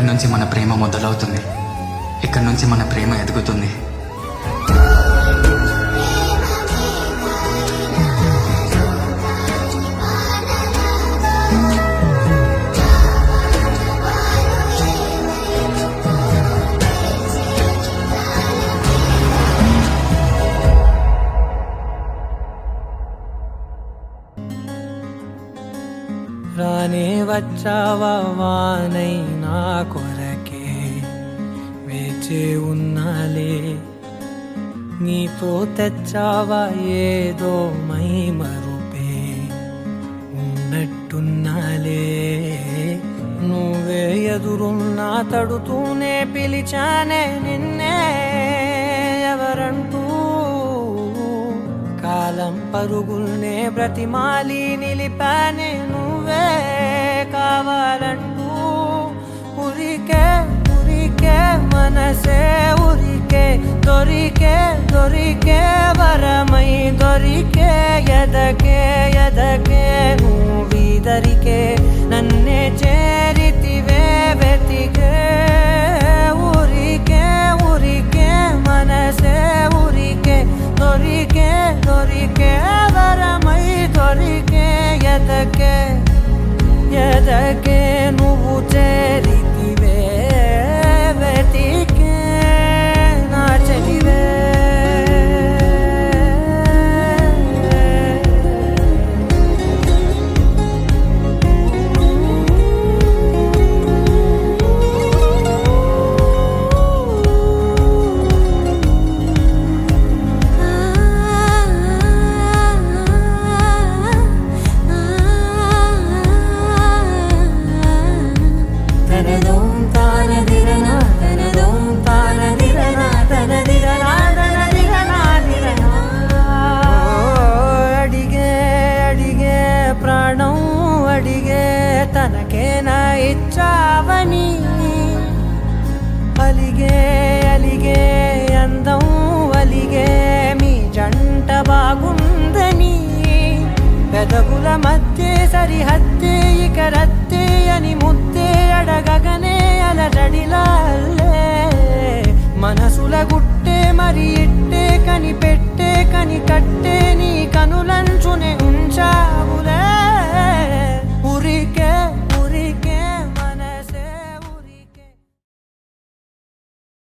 ఇక్కడి నుంచి మన ప్రేమ మొదలవుతుంది, ఇక్కడి నుంచి మన ప్రేమ ఎదుగుతుంది. రానే వచ్చావా వానై నా కొరకే వేచే ఉన్నాలే, నీతో తెచ్చావా ఏదో మై మరుపే ఉన్నట్టున్నాలే. నువ్వే ఎదురున్నా తడుతూనే పిలిచానే నిన్నే ఎవరంటూ, కాలం పరుగుల్నే బ్రతిమాలి నిలిపానే నువ్వే కావాలంటూ. ఉరికే ఉరికే మనసే ఉరికే, దొరికే దొరికే వరమై దొరికే, ఎదకే ఎదకే నువ్విదరికే నన్నే చేరితివే వెతికే. ఉరికే ఉరికే మనసే ఉరికే, దొరికే దొరికే వరమై దొరికే, ఎదకే ఎదకే నువ్వు చేరితివే వెతికే నా చెలివే. తనకేనా ఇచ్చావని అలిగే అలిగే అందం అలిగే మీ జంట బాగుందని, పెదవుల మధ్య సరిహద్దే ఇక రద్దే అని ముద్దే అడగగనే అలజడిలాల్లే. మనసుల గుట్టే మరి ఇట్టే కని పెట్టే కని కట్టే నీ కనుల